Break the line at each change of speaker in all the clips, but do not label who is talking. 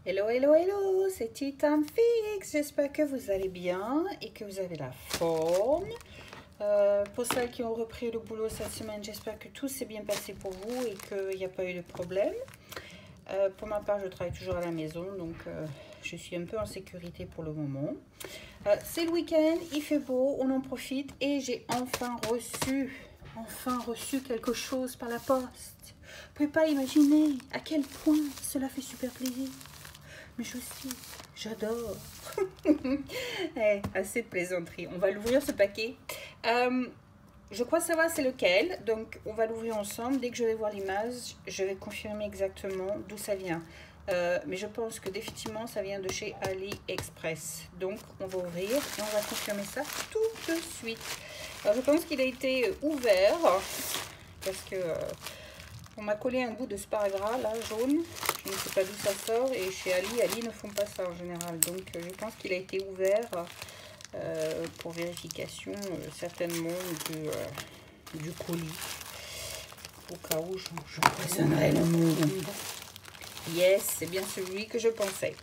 Hello, hello, hello, c'est Titan Fix. J'espère que vous allez bien et que vous avez la forme. Pour celles qui ont repris le boulot cette semaine, j'espère que tout s'est bien passé pour vous et qu'il n'y a pas eu de problème. Pour ma part, je travaille toujours à la maison, donc je suis un peu en sécurité pour le moment. C'est le week-end, il fait beau, on en profite et j'ai enfin reçu quelque chose par la poste. Vous ne pouvez pas imaginer à quel point cela fait super plaisir. Mais je aussi, j'adore. Assez de plaisanterie. On va l'ouvrir ce paquet. Je crois savoir c'est lequel. Donc on va l'ouvrir ensemble. Dès que je vais voir l'image, je vais confirmer exactement d'où ça vient. Mais je pense que définitivement ça vient de chez AliExpress. Donc on va ouvrir et on va confirmer ça tout de suite. Alors je pense qu'il a été ouvert parce que on m'a collé un bout de sparadrap là jaune. Je ne sais pas d'où ça sort et chez Ali ne font pas ça en général. Donc je pense qu'il a été ouvert pour vérification certainement du colis. Au cas où j'empoisonnerais le monde. Yes, c'est bien celui que je pensais.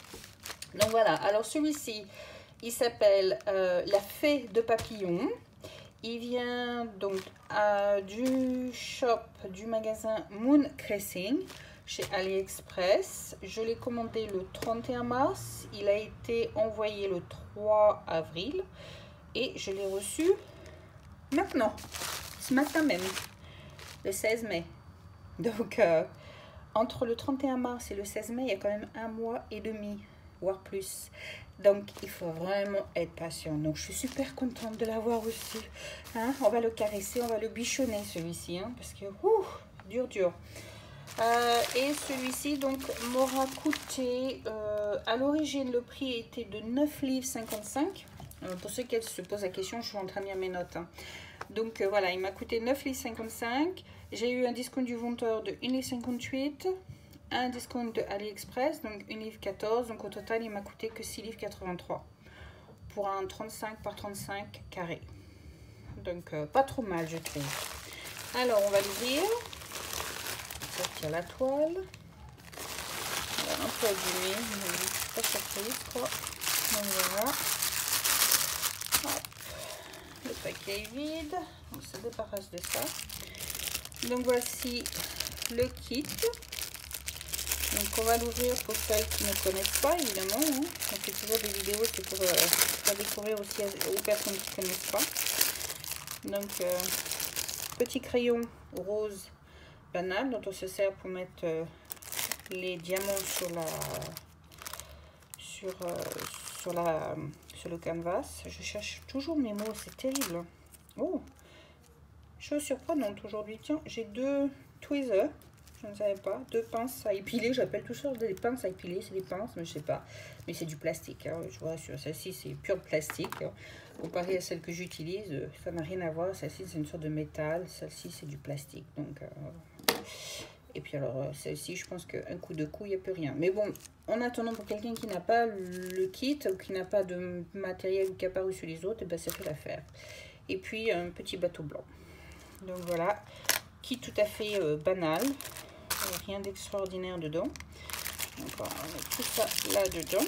Donc voilà, alors celui-ci, il s'appelle La Fée de Papillon. Il vient donc du shop, du magasin Moon Crossing chez AliExpress. Je l'ai commandé le 31 mars. Il a été envoyé le 3 avril. Et je l'ai reçu maintenant, ce matin même, le 16 mai. Donc, entre le 31 mars et le 16 mai, il y a quand même 1 mois et demi, voire plus. Donc, il faut vraiment être patient. Donc, je suis super contente de l'avoir reçu. Hein? On va le caresser, on va le bichonner celui-ci. Hein? Parce que, dur. Et celui-ci, donc, m'aura coûté... à l'origine, le prix était de 9,55 livres. Pour ceux qui se posent la question, je suis en train de lire mes notes. Hein. Donc, voilà, il m'a coûté 9,55 livres. J'ai eu un discount du vendeur de 1,58 livres. Un discount de AliExpress, donc 1,14 livre. Donc au total, il m'a coûté que 6,83 livres pour un 35 par 35 carré. Donc pas trop mal, je trouve. Alors, on va l'ouvrir. Sortir la toile. Voilà, un peu abîmé, mais je suis pas surprise, quoi. Donc voilà. Hop. Le paquet est vide. On se débarrasse de ça. Donc voici le kit. Donc on va l'ouvrir pour celles qui ne connaissent pas, évidemment. Hein. On fait toujours des vidéos, c'est pour faire découvrir aussi aux personnes qui ne connaissent pas. Donc petit crayon rose banal dont on se sert pour mettre les diamants sur le canvas. Je cherche toujours mes mots, c'est terrible. Oh, chose surprenante aujourd'hui. Tiens, j'ai 2 tweezers. Je ne savais pas. 2 pinces à épiler. J'appelle tout ça des pinces à épiler. C'est des pinces, mais je sais pas. Mais c'est du plastique. Hein. Je vois sur celle-ci, c'est pur plastique. Hein. Comparé à celle que j'utilise, ça n'a rien à voir. Celle-ci, c'est une sorte de métal. Celle-ci, c'est du plastique. Donc, et puis alors, celle-ci, je pense qu'un coup de coup, il n'y a plus rien. Mais bon, en attendant, pour quelqu'un qui n'a pas le kit, ou qui n'a pas de matériel ou qui n'a pas reçu les autres, et ben, ça fait l'affaire. Et puis, un petit bateau blanc. Donc voilà, kit tout à fait banal. Rien d'extraordinaire dedans. Donc on va mettre tout ça là dedans.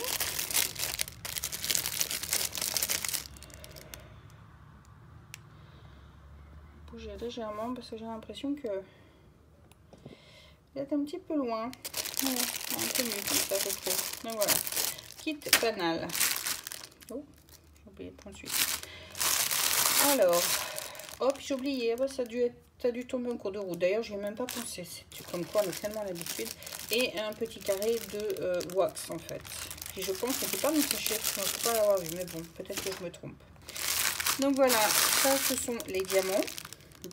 Bouger légèrement parce que j'ai l'impression que vous êtes un petit peu loin. Ouais, un peu mieux comme ça, je trouve. Donc voilà, kit banal. Oh, j'ai oublié de prendre celui-ci. Alors, hop, j'ai oublié. Ça a dû tomber en cours de route. D'ailleurs, j'y ai même pas pensé. C'est comme quoi on a tellement l'habitude. Et un petit carré de wax en fait. Puis je pense que c'est pas mon sachet. Je ne peux pas l'avoir vu, mais bon, peut-être que je me trompe. Donc voilà, ça ce sont les diamants.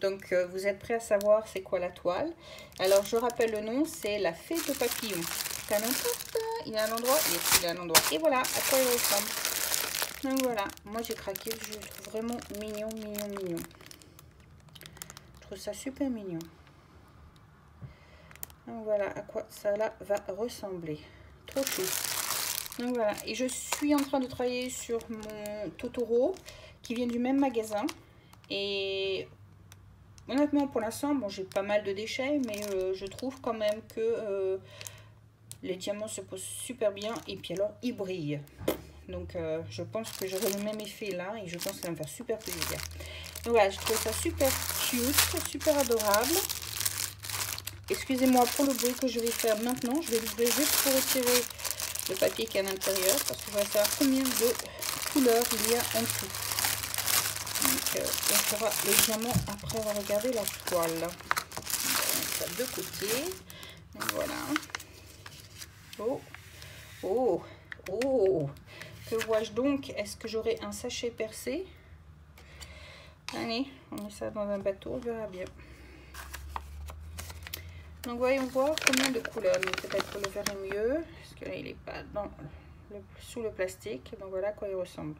Donc vous êtes prêts à savoir c'est quoi la toile. Alors je rappelle le nom, c'est La Fée de Papillon. Il a un endroit, il a un endroit. Et voilà à quoi il ressemble. Donc voilà, moi j'ai craqué, je le trouve vraiment mignon. Je trouve ça super mignon. Donc voilà à quoi ça là va ressembler. Trop chou. Donc voilà, et je suis en train de travailler sur mon Totoro qui vient du même magasin. Et honnêtement pour l'instant, bon j'ai pas mal de déchets, mais je trouve quand même que Les diamants se posent super bien et puis alors ils brillent. Donc je pense que j'aurai le même effet là et je pense que ça va me faire super plaisir. Donc voilà, je trouve ça super cute, super adorable. Excusez-moi pour le bruit que je vais faire maintenant. Je vais l'ouvrir juste pour retirer le papier qui est à l'intérieur parce que je vais savoir combien de couleurs il y a en tout. Donc on fera les diamants après avoir regardé la toile. On va mettre ça de côté. Donc, voilà. Oh, oh, oh. Que vois-je donc? Est-ce que j'aurai un sachet percé? Allez, on met ça dans un bateau, on verra bien. Donc voyons voir combien de couleurs. Donc peut-être le verrai mieux, parce que là il n'est pas sous le plastique. Donc voilà à quoi il ressemble.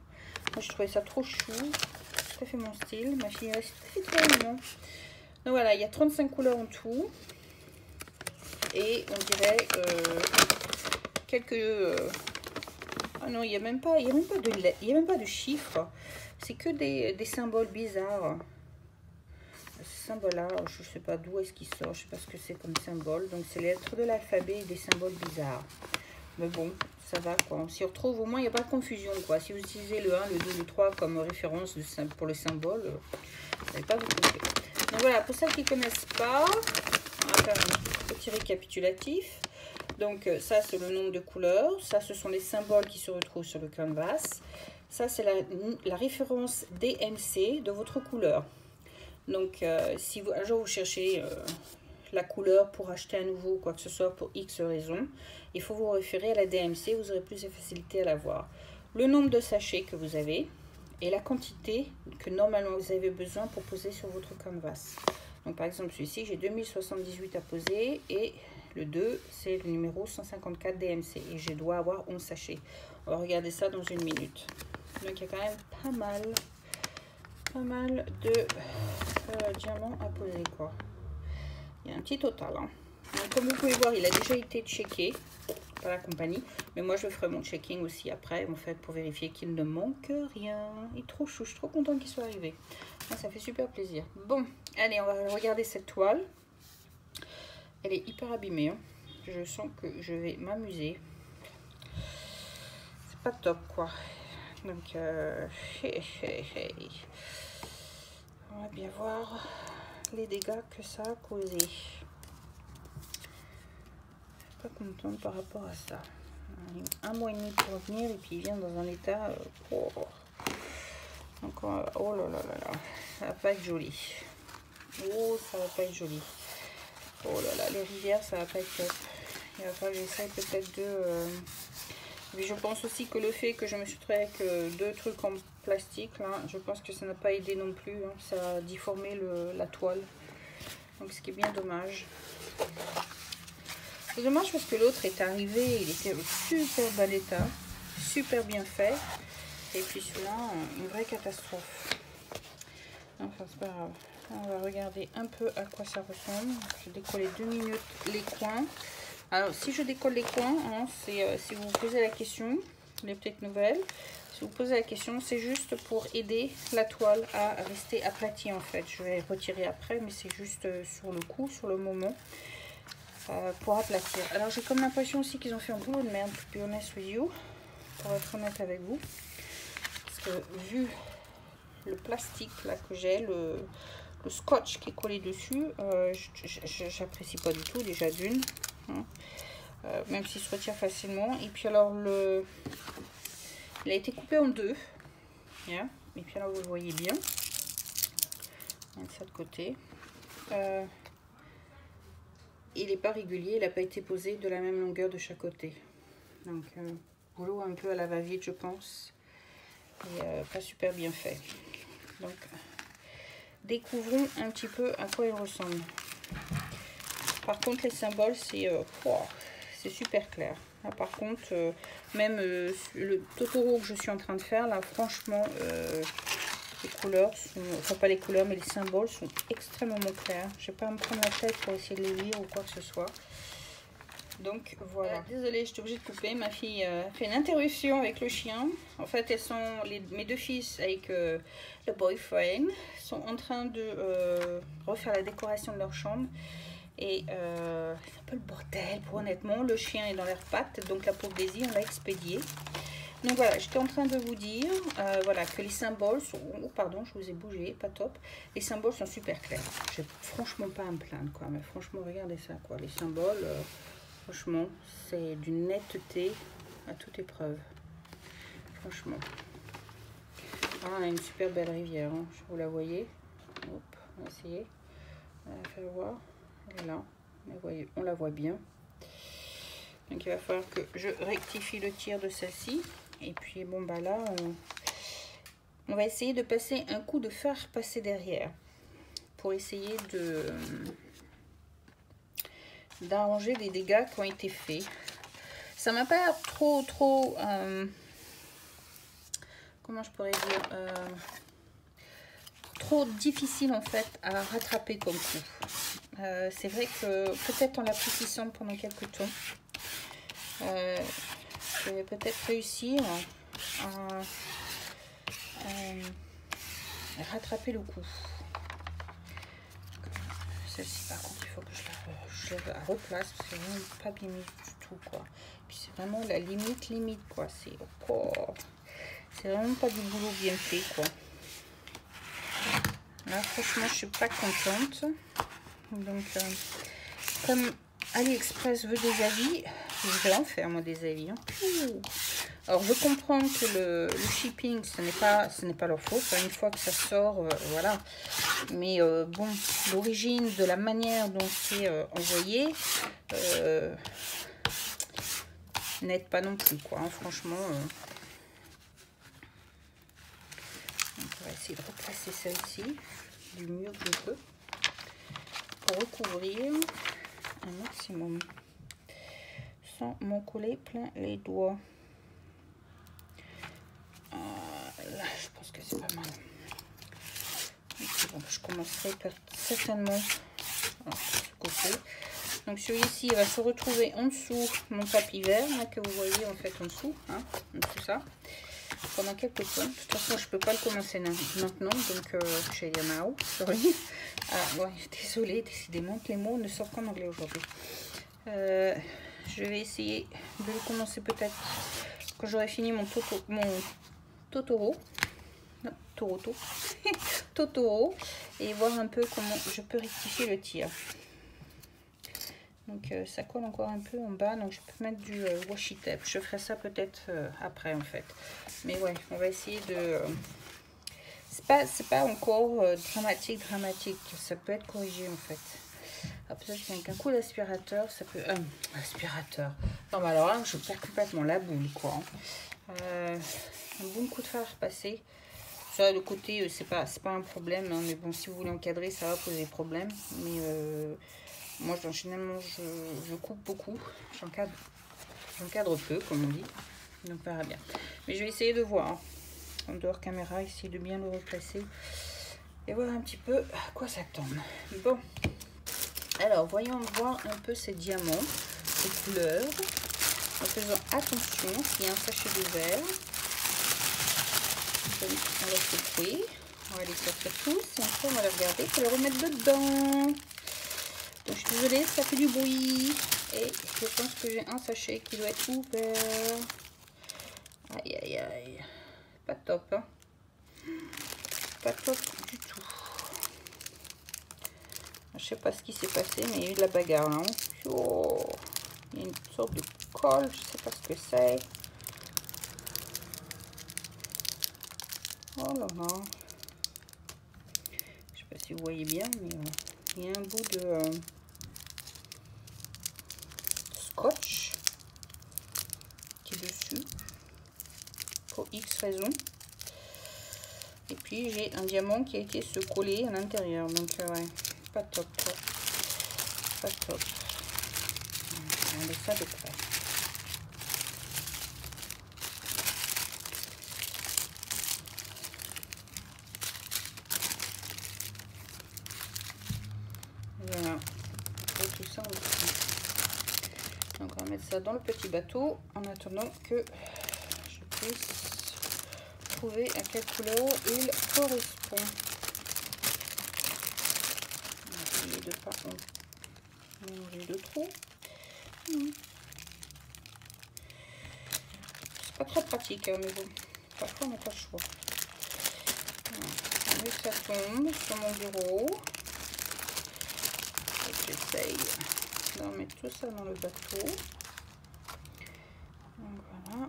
Moi je trouvais ça trop chou, tout à fait mon style. Ma fille c'est très mignon. Donc voilà, il y a 35 couleurs en tout. Et on dirait quelques... ah non, il n'y a même pas, de chiffres. C'est que des symboles bizarres. Ce symbole-là, je ne sais pas d'où est-ce qu'il sort. Je ne sais pas ce que c'est comme symbole. Donc, c'est les lettres de l'alphabet et des symboles bizarres. Mais bon, ça va quoi. On s'y retrouve. Au moins, il n'y a pas de confusion quoi. Si vous utilisez le 1, le 2, le 3 comme référence pour le symbole, vous n'allez pas vous tromper. Donc voilà, pour ceux qui ne connaissent pas, on va faire un petit récapitulatif. Donc ça c'est le nombre de couleurs, ça ce sont les symboles qui se retrouvent sur le canvas, ça c'est la référence DMC de votre couleur. Donc si un jour vous cherchez la couleur pour acheter à nouveau quoi que ce soit pour X raison, il faut vous référer à la DMC, vous aurez plus de facilité à la voir. Le nombre de sachets que vous avez et la quantité que normalement vous avez besoin pour poser sur votre canvas. Donc par exemple celui-ci j'ai 2078 à poser et le 2, c'est le numéro 154 DMC et je dois avoir 11 sachets. On va regarder ça dans une minute. Donc il y a quand même pas mal de diamants à poser quoi. Il y a un petit total. Hein. Donc, comme vous pouvez voir, il a déjà été checké par la compagnie. Mais moi, je ferai mon checking aussi après, en fait, pour vérifier qu'il ne manque rien. Il est trop chou, je suis trop contente qu'il soit arrivé. Ça fait super plaisir. Bon, allez, on va regarder cette toile. Elle est hyper abîmée. Hein. Je sens que je vais m'amuser. C'est pas top, quoi. Donc, on va bien voir les dégâts que ça a causé. Je suis pas contente par rapport à ça. Un mois et demi pour venir et puis il vient dans un état... Donc, oh là là là là. Ça va pas être joli. Oh, ça va pas être joli. Oh là là, les rivières, ça va pas être top. Il va falloir que j'essaye peut-être de... Mais je pense aussi que le fait que je me suis trouvé avec deux trucs en plastique, là, je pense que ça n'a pas aidé non plus. Hein. Ça a déformé la toile. Donc ce qui est bien dommage. C'est dommage parce que l'autre est arrivé, il était au super bel état, super bien fait. Et puis celui-là, une vraie catastrophe. Enfin, c'est pas grave. On va regarder un peu à quoi ça ressemble. Je vais décoller 2 minutes les coins. Alors, si je décolle les coins, hein, c'est si vous vous posez la question, les petites nouvelles, si vous posez la question, c'est juste pour aider la toile à rester aplatie en fait. Je vais retirer après, mais c'est juste sur le coup, sur le moment, pour aplatir. Alors, j'ai comme l'impression aussi qu'ils ont fait un boulot de merde, to be honest with you, pour être honnête avec vous. Parce que vu le plastique là que j'ai, le scotch qui est collé dessus, j'apprécie pas du tout déjà d'une, hein, même s'il se retire facilement. Et puis alors il a été coupé en deux, hein, et puis là vous le voyez bien, on va mettre ça de côté. Il n'est pas régulier, il n'a pas été posé de la même longueur de chaque côté, donc boulot un peu à la va-vite je pense, et pas super bien fait. Donc découvrons un petit peu à quoi il ressemble. Par contre les symboles c'est super clair. Là, par contre même le Totoro que je suis en train de faire là, franchement les couleurs sont, enfin pas les couleurs mais les symboles sont extrêmement clairs. Je vais pas me prendre la tête pour essayer de les lire ou quoi que ce soit. Donc voilà. Désolée, je suis obligée de couper. Ma fille a fait une interruption avec le chien. En fait, elles sont mes deux fils avec le boyfriend sont en train de refaire la décoration de leur chambre. Et c'est un peu le bordel, pour honnêtement. Le chien est dans l'air pattes, donc la pauvre Daisy, on l'a expédiée. Donc voilà, j'étais en train de vous dire voilà, que les symboles sont... Oh, pardon, je vous ai bougé, pas top. Les symboles sont super clairs. J'ai franchement pas à me plaindre, quoi. Mais franchement, regardez ça, quoi. Les symboles, franchement, c'est d'une netteté à toute épreuve. Franchement. Ah, on a une super belle rivière, hein. Vous la voyez. Hop, on va essayer. On va faire voir. Elle est là. Vous voyez, on la voit bien. Donc il va falloir que je rectifie le tir de celle-ci. Et puis bon bah là, on va essayer de passer un coup de fer passé derrière. Pour essayer d'arranger les dégâts qui ont été faits. Ça m'a pas trop comment je pourrais dire, trop difficile en fait à rattraper comme coup. C'est vrai que peut-être en l'appréciant pendant quelques temps, je vais peut-être réussir à rattraper le coup. Celle-ci par contre il faut que je la replace parce que c'est vraiment pas bien mis du tout, quoi. Puis c'est vraiment la limite quoi. C'est vraiment pas du boulot bien fait, quoi. Là franchement je suis pas contente. Donc comme AliExpress veut des avis, je vais en faire moi des avis, hein. Alors je comprends que le shipping ce n'est pas leur faute, hein, une fois que ça sort, voilà. Mais bon, l'origine de la manière dont c'est envoyé n'aide pas non plus, quoi, hein, franchement. Donc, on va essayer de replacer celle-ci du mieux que je peux pour recouvrir un maximum sans m'en coller plein les doigts. Là je pense que c'est pas mal. Bon, je commencerai certainement ce côté. Donc celui-ci va se retrouver en dessous mon tapis vert là, que vous voyez en fait en dessous, hein, en dessous ça, pendant quelques temps. De toute façon je peux pas le commencer maintenant, donc je vais dire now, sorry. Ah ouais, désolée, décidément que les mots ne sortent qu'en anglais aujourd'hui. Je vais essayer de le commencer peut-être quand j'aurai fini mon Totoro. Non, Totoro, et voir un peu comment je peux rectifier le tir. Donc ça colle encore un peu en bas, donc je peux mettre du washi tape. Je ferai ça peut-être après en fait. Mais ouais, on va essayer de... c'est pas encore dramatique. Ça peut être corrigé en fait. Peut-être qu'avec un coup d'aspirateur, ça peut... aspirateur. Non mais alors là, je perds complètement la boule, quoi. Un bon coup de fer passé. Ça, le côté, c'est pas un problème, hein, mais bon, si vous voulez encadrer, ça va poser problème. Mais moi, généralement, je coupe beaucoup. J'encadre peu, comme on dit. Donc, on verra bien. Mais je vais essayer de voir, hein, en dehors caméra, essayer de bien le replacer. Et voir un petit peu à quoi ça tombe. Bon. Alors, voyons voir un peu ces diamants, ces couleurs. En faisant attention, s'il y a un sachet de verre. Donc, on va secouer, on va les sortir tous et après on va les regarder pour les remettre dedans. Donc je suis désolée, ça fait du bruit et je pense que j'ai un sachet qui doit être ouvert. Aïe aïe aïe, pas top, hein. Pas top du tout. Je sais pas ce qui s'est passé, mais il y a eu de la bagarre là, hein. Oh, il y a une sorte de colle, je sais pas ce que c'est. Oh là là, je sais pas si vous voyez bien, mais il y a un bout de scotch qui est dessus pour X raison. Et puis j'ai un diamant qui a été se coller à l'intérieur, donc ouais, pas top, quoi. Pas top. On va regarder ça de près. Voilà, et tout ça donc on va mettre ça dans le petit bateau en attendant que je puisse trouver à quelle couleur il correspond. On va essayer de pas Mélanger le trou. C'est pas très pratique, hein, mais bon, parfois on n'a pas le choix. Voilà. Que ça tombe sur mon bureau. Et j'essaye d'en mettre tout ça dans le bateau. Donc voilà.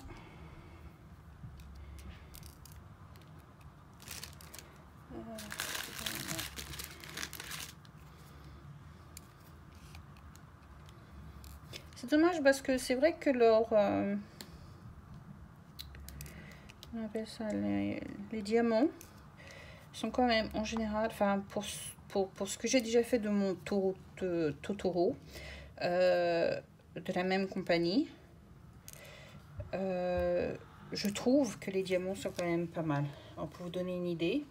C'est dommage parce que c'est vrai que leur on appelle ça les diamants sont quand même en général, enfin pour ce que j'ai déjà fait de mon Totoro, de la même compagnie, je trouve que les diamants sont quand même pas mal. Alors, pour vous donner une idée,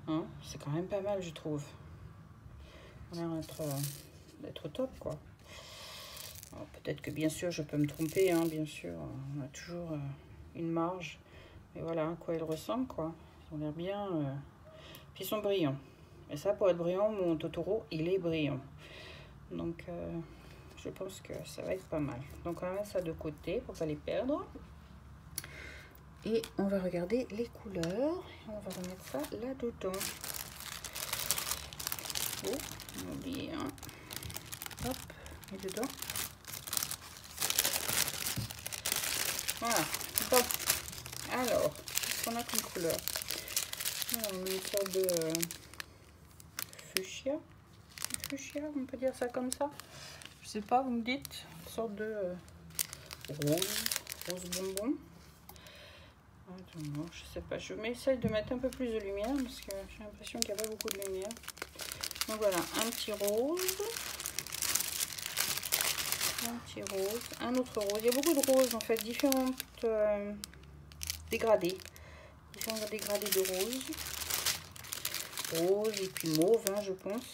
hein, c'est quand même pas mal, je trouve. On a l'air d'être top, quoi. Peut-être que bien sûr je peux me tromper, hein, bien sûr, on a toujours une marge. Mais voilà à quoi ils ressemblent, quoi. Ils ont l'air bien. Puis ils sont brillants. Et ça, pour être brillant, mon Totoro, il est brillant. Donc, je pense que ça va être pas mal. Donc, on va mettre ça de côté pour pas les perdre. Et on va regarder les couleurs. On va remettre ça là-dedans. Oh, on a oublié un. Hop, et dedans. Voilà. Bon. Alors, qu'est-ce qu'on a comme couleur? Alors, on a une sorte de fuchsia. Fuchsia, on peut dire ça comme ça. Je sais pas, vous me dites. Une sorte de rose bonbon. Attends, je sais pas. Je m'essaye de mettre un peu plus de lumière parce que j'ai l'impression qu'il n'y a pas beaucoup de lumière. Donc voilà, un petit rose. Un petit rose. Un autre rose. Il y a beaucoup de roses en fait, différentes dégradés. Différents dégradés de rose. Rose et puis mauve, hein, je pense.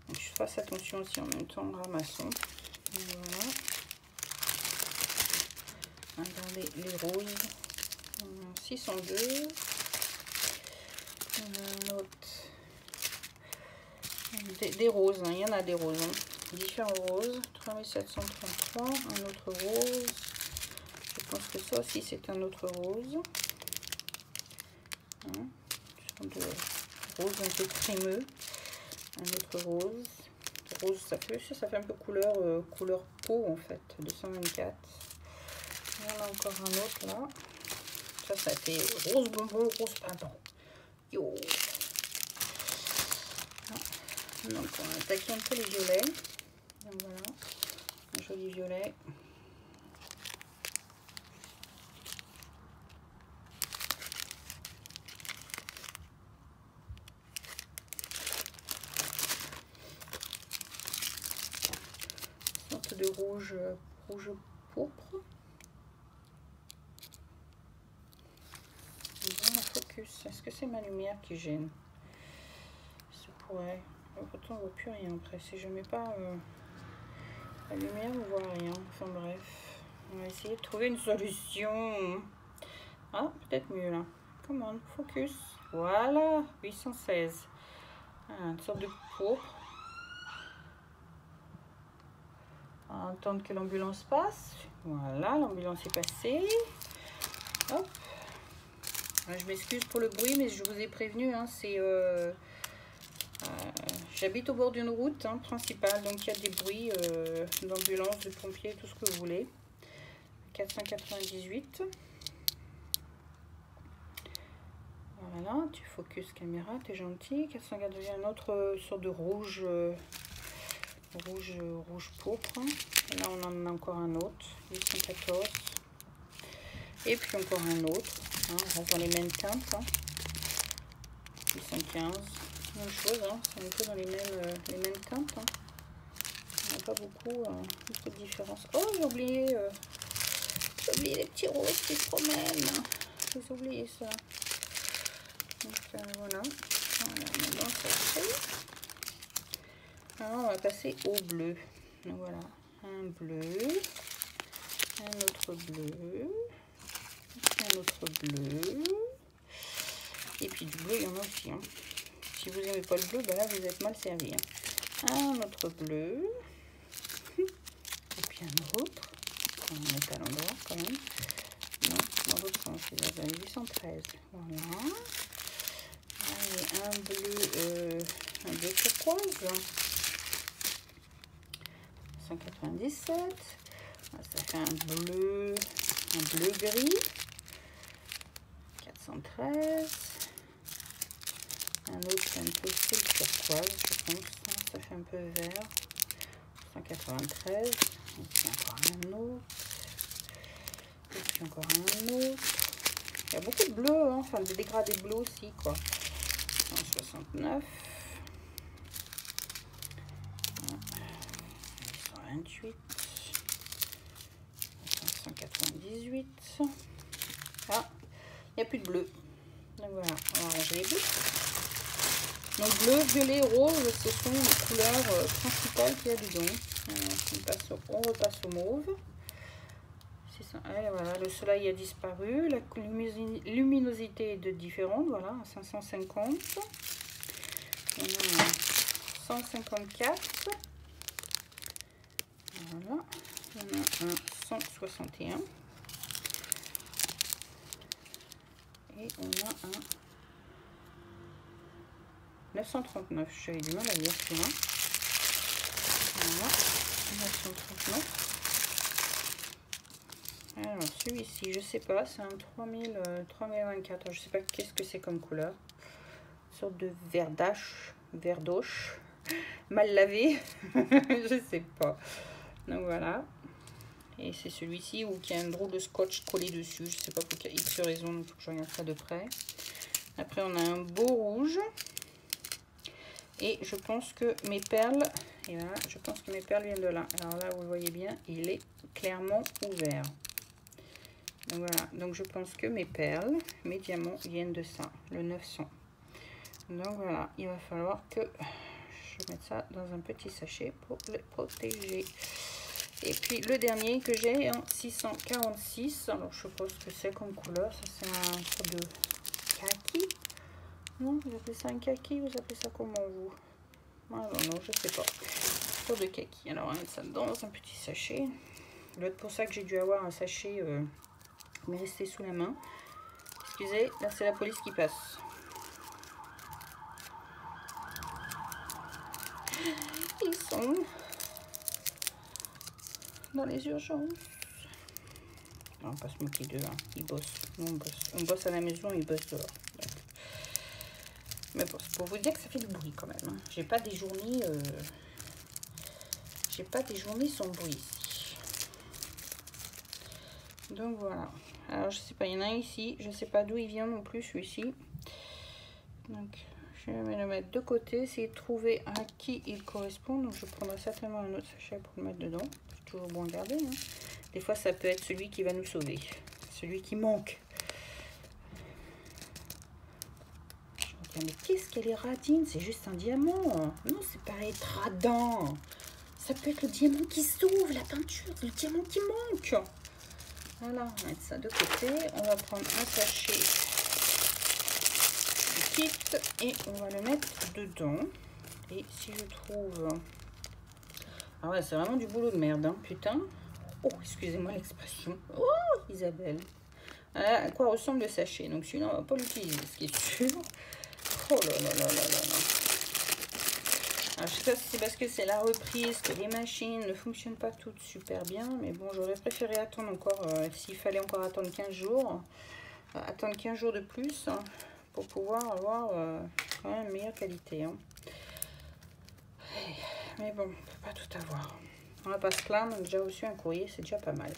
Donc, je fasse attention aussi en même temps, ramassons. Voilà. Regardez les roses. 602. On a un autre. Des roses, hein. Il y en a des roses. Hein. Différents roses. 3733. Un autre rose. Je pense que ça aussi c'est un autre rose. Hein. De rose un peu crémeux. Un autre rose. Rose, ça fait un peu couleur peau en fait. 224. Il y en a encore un autre là. Ça fait rose bonbon, rose printemps. Yo. Donc on va attaquer un peu les violets. Donc voilà, un joli violet. Une sorte de rouge pourpre. Bon, focus. Est-ce que c'est ma lumière qui gêne? Ça pourrait. Pourtant, on ne voit plus rien après. Si je ne mets pas la lumière, on ne voit rien. Enfin bref, on va essayer de trouver une solution. Ah, peut-être mieux là. Come on, focus. Voilà, 816. Ah, une sorte de pourpre. On va attendre que l'ambulance passe. Voilà, l'ambulance est passée. Hop. Je m'excuse pour le bruit, mais je vous ai prévenu, hein, c'est... j'habite au bord d'une route principale, donc il y a des bruits d'ambulance, de pompiers, tout ce que vous voulez. 498. Voilà, tu focus caméra, t'es gentil. 498, un autre sorte de rouge, rouge pourpre. Et là, on en a encore un autre, 814. Et puis encore un autre. Hein, on reste dans les mêmes teintes. 815. Même chose, hein, c'est un peu dans les mêmes teintes. Hein. On n'a pas beaucoup de différence. Oh, j'ai oublié les petits roses qui se promènent. J'ai oublié ça. Donc voilà. Maintenant, ça fait. Alors, on va passer au bleu. Donc voilà, un bleu, un autre bleu, un autre bleu. Et puis du bleu, il y en a aussi. Hein. si vous n'aimez pas le bleu, ben là vous êtes mal servi. Hein. Un autre bleu. Et puis un autre. On va mettre à l'endroit quand même. Non, dans l'autre sens, c'est dans 813. Voilà. Allez, un bleu turquoise. 197. Ça fait un bleu gris. 413. Un autre un peu style turquoise, je pense. Ça fait un peu vert. 193. Et puis encore un autre. Et puis encore un autre. Il y a beaucoup de bleu, hein, enfin de dégradés bleus aussi, quoi. 169. 128. 198. Ah, il n'y a plus de bleu. Donc voilà, on va ranger les bleus. Donc bleu, violet, rose, ce sont les couleurs principales qu'il y a dedans. On repasse au mauve. C'est ça. Et voilà, le soleil a disparu. La luminosité est différente. Voilà, 550. On a 154. Voilà. On a un 161. Et on a un 939. J'avais du mal à lire celui-là. Voilà. 939. Alors celui-ci, je sais pas, c'est un 3024. Je sais pas qu'est-ce que c'est comme couleur. Une sorte de verdoche, mal lavé. Je sais pas. Donc voilà. Et c'est celui-ci où il y a un drôle de scotch collé dessus. Je sais pas pour quelle X raison, donc il faut que je regarde ça de près. Après on a un beau rouge. Et je pense que mes perles, et voilà, je pense que mes perles viennent de là. Alors là, vous le voyez bien, il est clairement ouvert. Donc voilà, donc je pense que mes perles, mes diamants viennent de ça, le 900. Donc voilà, il va falloir que je mette ça dans un petit sachet pour les protéger. Et puis le dernier que j'ai en 646, alors je suppose que c'est comme couleur, ça c'est un sorte de kaki. Non, vous appelez ça un kaki, vous appelez ça comment vous? Ah non, je sais pas. Sorte de kaki. Alors on va mettre ça dans un petit sachet. C'est pour ça que j'ai dû avoir un sachet mais resté sous la main. Excusez, là c'est la police qui passe. Ils sont dans les urgences. On va pas se moquer d'eux, hein. Ils bossent. Nous, on bosse à la maison, ils bossent dehors. Donc. Mais bon, c'est pour vous dire que ça fait du bruit quand même. Hein. J'ai pas des journées sans bruit ici. Donc voilà. Alors je sais pas, il y en a un ici. Je sais pas d'où il vient non plus celui-ci. Donc je vais le mettre de côté, essayer de trouver à qui il correspond. Donc je prendrai certainement un autre sachet pour le mettre dedans. C'est toujours bon à garder. Hein. Des fois ça peut être celui qui va nous sauver. Celui qui manque. Mais qu'est-ce qu'elle est radine? C'est juste un diamant. Non, c'est pas être radin. Ça peut être le diamant qui s'ouvre, la peinture, le diamant qui manque. Voilà, on va mettre ça de côté. On va prendre un sachet de kit et on va le mettre dedans. Et si je trouve... Ah ouais, c'est vraiment du boulot de merde, hein, putain. Oh, excusez-moi l'expression. Oh, Isabelle. Voilà à quoi ressemble le sachet. Donc celui-là, on va pas l'utiliser, ce qui est sûr. Oh là là là là là là. Alors, je sais pas si c'est parce que c'est la reprise, que les machines ne fonctionnent pas toutes super bien. Mais bon, j'aurais préféré attendre encore, s'il fallait encore attendre 15 jours. Attendre 15 jours de plus hein, pour pouvoir avoir quand même une meilleure qualité. Hein. Mais bon, on ne peut pas tout avoir. On va pas se plaindre, on a déjà reçu un courrier, c'est déjà pas mal.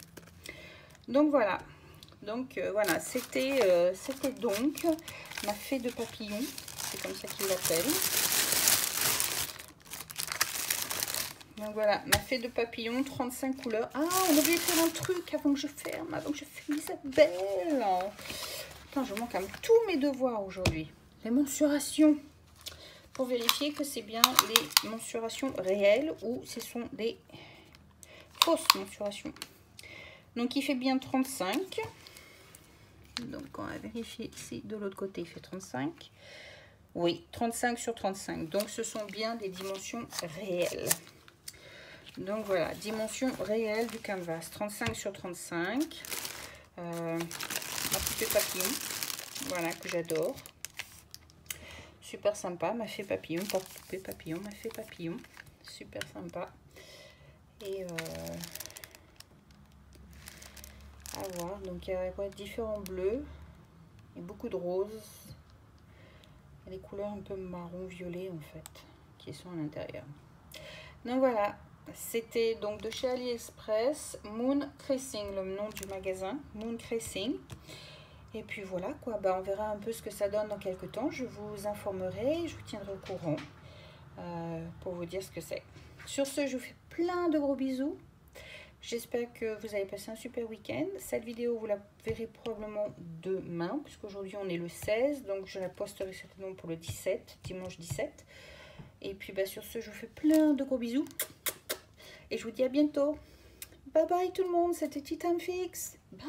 Donc voilà. Donc voilà, c'était donc ma fée de papillon. C'est comme ça qu'il l'appelle. Donc voilà, ma fée de papillon, 35 couleurs. Ah, on a oublié de faire un truc avant que je ferme, avant que je filme Isabelle. Putain, je manque à tous mes devoirs aujourd'hui. Les mensurations. Pour vérifier que c'est bien les mensurations réelles ou ce sont des fausses mensurations. Donc il fait bien 35. Donc on va vérifier si de l'autre côté il fait 35. Oui, 35 sur 35. Donc, ce sont bien des dimensions réelles. Donc, voilà, dimension réelle du canvas. 35 sur 35. Ma poupée papillon. Voilà, que j'adore. Super sympa. M'a fait papillon. Pas poupée papillon, m'a fait papillon. Super sympa. Et à voir. Donc, il y a ouais, différents bleus. Et beaucoup de roses. Et des couleurs un peu marron-violet, en fait, qui sont à l'intérieur. Donc, voilà. C'était donc de chez AliExpress. Moon Tracing, le nom du magasin. Moon Tracing. Et puis voilà quoi, bah, on verra un peu ce que ça donne dans quelques temps. Je vous informerai, je vous tiendrai au courant pour vous dire ce que c'est. Sur ce, je vous fais plein de gros bisous. J'espère que vous avez passé un super week-end. Cette vidéo, vous la verrez probablement demain, puisqu'aujourd'hui on est le 16. Donc je la posterai certainement pour le 17, dimanche 17. Et puis bah, sur ce, je vous fais plein de gros bisous. Et je vous dis à bientôt. Bye bye tout le monde, c'était Tea Time Fix. Bye.